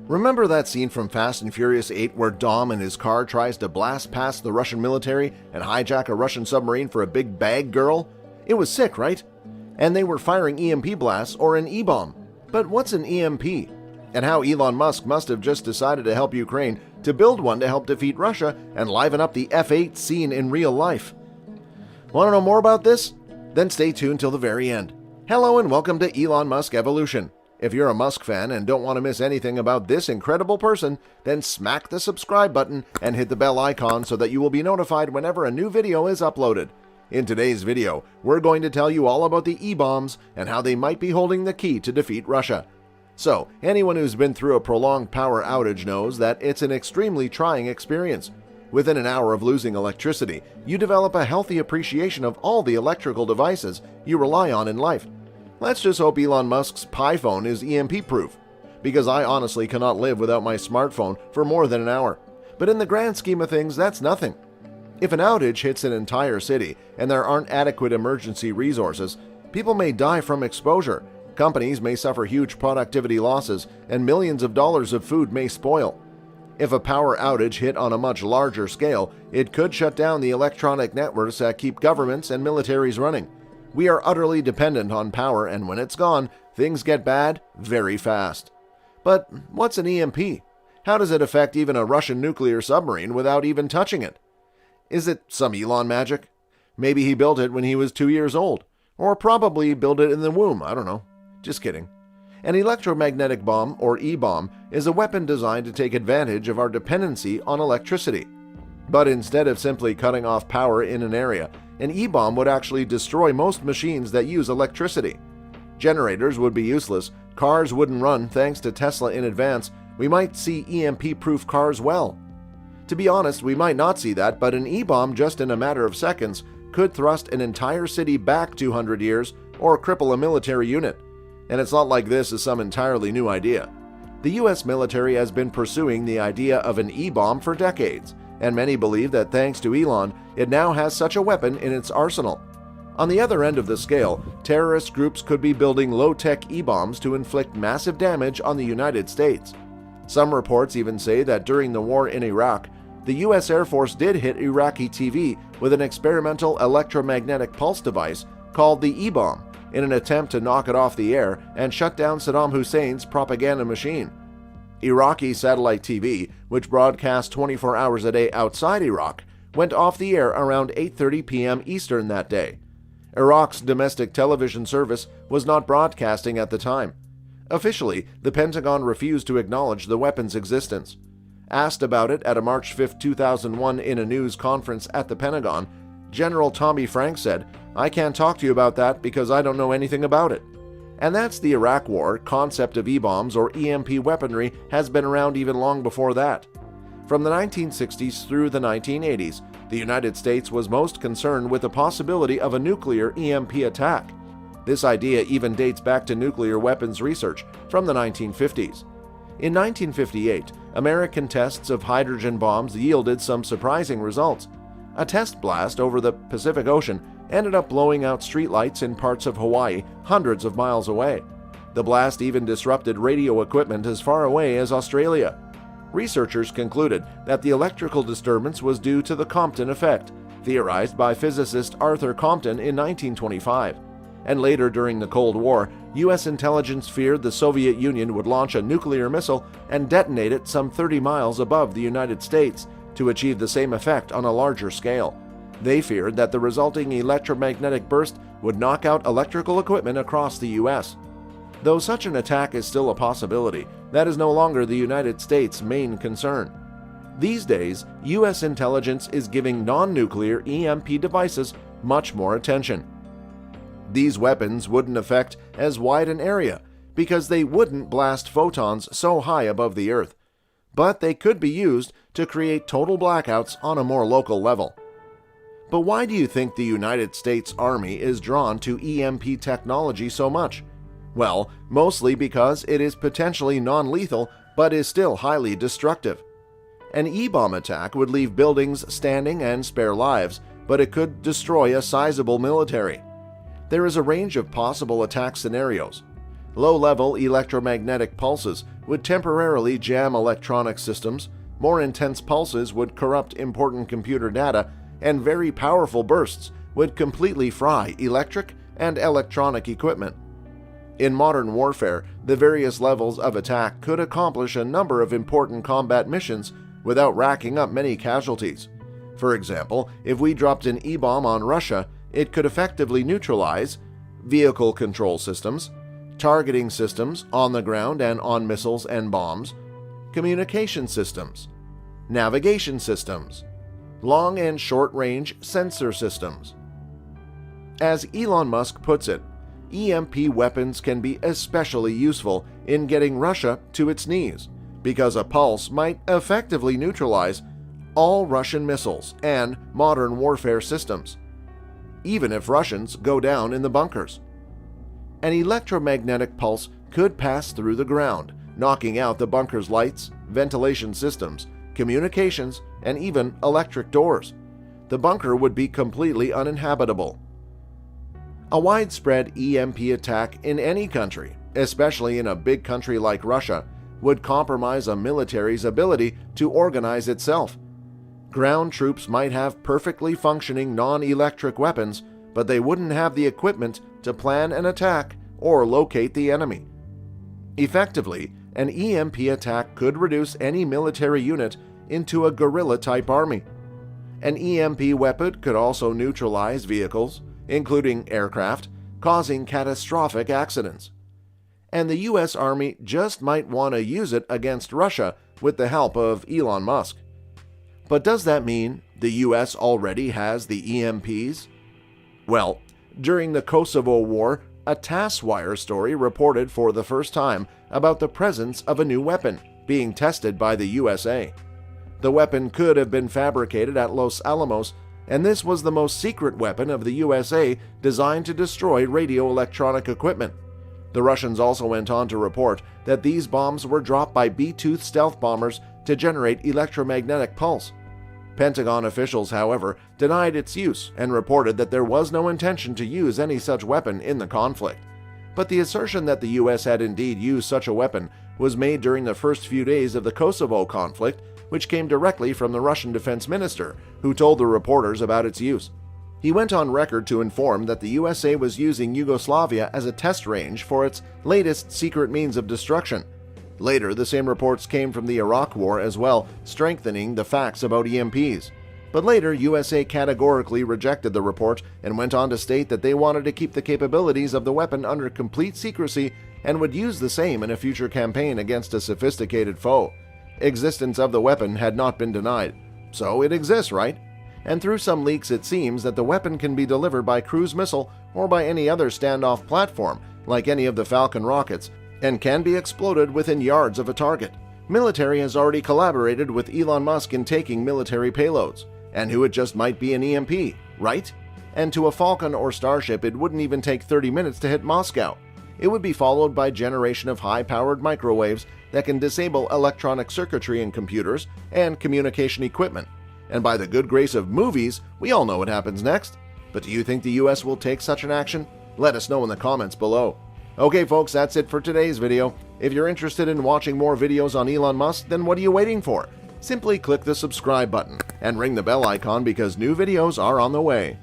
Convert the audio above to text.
Remember that scene from Fast and Furious 8 where Dom in his car tries to blast past the Russian military and hijack a Russian submarine for a big bag girl? It was sick, right? And they were firing EMP blasts or an E-bomb. But what's an EMP? And how Elon Musk must have just decided to help Ukraine to build one to help defeat Russia and liven up the F8 scene in real life. Want to know more about this? Then stay tuned till the very end. Hello and welcome to Elon Musk Evolution. If you're a Musk fan and don't want to miss anything about this incredible person, then smack the subscribe button and hit the bell icon so that you will be notified whenever a new video is uploaded. In today's video, we're going to tell you all about the E-bombs and how they might be holding the key to defeat Russia. So, anyone who's been through a prolonged power outage knows that it's an extremely trying experience. Within an hour of losing electricity, you develop a healthy appreciation of all the electrical devices you rely on in life. Let's just hope Elon Musk's Pi phone is EMP-proof, because I honestly cannot live without my smartphone for more than an hour. But in the grand scheme of things, that's nothing. If an outage hits an entire city and there aren't adequate emergency resources, people may die from exposure, companies may suffer huge productivity losses, and millions of dollars of food may spoil. If a power outage hit on a much larger scale, it could shut down the electronic networks that keep governments and militaries running. We are utterly dependent on power, and when it's gone, things get bad very fast. But what's an EMP? How does it affect even a Russian nuclear submarine without even touching it? Is it some Elon magic? Maybe he built it when he was 2 years old. Or probably built it in the womb, I don't know. Just kidding. An electromagnetic bomb, or E-bomb, is a weapon designed to take advantage of our dependency on electricity. But instead of simply cutting off power in an area, an E-bomb would actually destroy most machines that use electricity. Generators would be useless, cars wouldn't run thanks to Tesla in advance, we might see EMP-proof cars well. To be honest, we might not see that, but an E-bomb just in a matter of seconds could thrust an entire city back 200 years or cripple a military unit. And it's not like this is some entirely new idea. The US military has been pursuing the idea of an E-bomb for decades, and many believe that thanks to Elon, it now has such a weapon in its arsenal. On the other end of the scale, terrorist groups could be building low-tech E-bombs to inflict massive damage on the United States. Some reports even say that during the war in Iraq, the US Air Force did hit Iraqi TV with an experimental electromagnetic pulse device called the E-bomb in an attempt to knock it off the air and shut down Saddam Hussein's propaganda machine. Iraqi satellite TV, which broadcast 24 hours a day outside Iraq, went off the air around 8:30 p.m. Eastern that day. Iraq's domestic television service was not broadcasting at the time. Officially, the Pentagon refused to acknowledge the weapon's existence. Asked about it at a March 5, 2001 in a news conference at the Pentagon, General Tommy Franks said, "I can't talk to you about that because I don't know anything about it." And that's the Iraq War. Concept of E-bombs or EMP weaponry has been around even long before that. From the 1960s through the 1980s, the United States was most concerned with the possibility of a nuclear EMP attack. This idea even dates back to nuclear weapons research from the 1950s. In 1958, American tests of hydrogen bombs yielded some surprising results. A test blast over the Pacific Ocean ended up blowing out streetlights in parts of Hawaii hundreds of miles away. The blast even disrupted radio equipment as far away as Australia. Researchers concluded that the electrical disturbance was due to the Compton effect, theorized by physicist Arthur Compton in 1925. And later during the Cold War, US intelligence feared the Soviet Union would launch a nuclear missile and detonate it some 30 miles above the United States to achieve the same effect on a larger scale. They feared that the resulting electromagnetic burst would knock out electrical equipment across the US. Though such an attack is still a possibility, that is no longer the United States' main concern. These days, US intelligence is giving non-nuclear EMP devices much more attention. These weapons wouldn't affect as wide an area because they wouldn't blast photons so high above the Earth, but they could be used to create total blackouts on a more local level. But why do you think the United States Army is drawn to EMP technology so much? Well, mostly because it is potentially non-lethal but is still highly destructive. An E-bomb attack would leave buildings standing and spare lives, but it could destroy a sizable military. There is a range of possible attack scenarios. Low-level electromagnetic pulses would temporarily jam electronic systems, more intense pulses would corrupt important computer data, and very powerful bursts would completely fry electric and electronic equipment. In modern warfare, the various levels of attack could accomplish a number of important combat missions without racking up many casualties. For example, if we dropped an E-bomb on Russia, it could effectively neutralize vehicle control systems, targeting systems on the ground and on missiles and bombs, communication systems, navigation systems, long and short-range sensor systems. As Elon Musk puts it, EMP weapons can be especially useful in getting Russia to its knees, because a pulse might effectively neutralize all Russian missiles and modern warfare systems, even if Russians go down in the bunkers. An electromagnetic pulse could pass through the ground, knocking out the bunker's lights, ventilation systems, communications, and even electric doors. The bunker would be completely uninhabitable. A widespread EMP attack in any country, especially in a big country like Russia, would compromise a military's ability to organize itself. Ground troops might have perfectly functioning non-electric weapons, but they wouldn't have the equipment to plan an attack or locate the enemy. Effectively, an EMP attack could reduce any military unit into a guerrilla-type army. An EMP weapon could also neutralize vehicles, including aircraft, causing catastrophic accidents. And the US Army just might want to use it against Russia with the help of Elon Musk. But does that mean the US already has the EMPs? Well, during the Kosovo War, a TASS-wire story reported for the first time about the presence of a new weapon being tested by the USA. The weapon could have been fabricated at Los Alamos, and this was the most secret weapon of the USA designed to destroy radio-electronic equipment. The Russians also went on to report that these bombs were dropped by B-2 stealth bombers to generate electromagnetic pulse. Pentagon officials, however, denied its use and reported that there was no intention to use any such weapon in the conflict. But the assertion that the US had indeed used such a weapon was made during the first few days of the Kosovo conflict, which came directly from the Russian defense minister, who told the reporters about its use. He went on record to inform that the USA was using Yugoslavia as a test range for its latest secret means of destruction. Later, the same reports came from the Iraq War as well, strengthening the facts about EMPs. But later, USA categorically rejected the report and went on to state that they wanted to keep the capabilities of the weapon under complete secrecy and would use the same in a future campaign against a sophisticated foe. Existence of the weapon had not been denied, so it exists, right? And through some leaks it seems that the weapon can be delivered by cruise missile or by any other standoff platform, like any of the Falcon rockets, and can be exploded within yards of a target. Military has already collaborated with Elon Musk in taking military payloads, and who it just might be an EMP, right? And to a Falcon or Starship it wouldn't even take 30 minutes to hit Moscow. It would be followed by generation of high-powered microwaves that can disable electronic circuitry in computers and communication equipment. And by the good grace of movies, we all know what happens next. But do you think the US will take such an action? Let us know in the comments below. Okay folks, that's it for today's video. If you're interested in watching more videos on Elon Musk, then what are you waiting for? Simply click the subscribe button and ring the bell icon because new videos are on the way.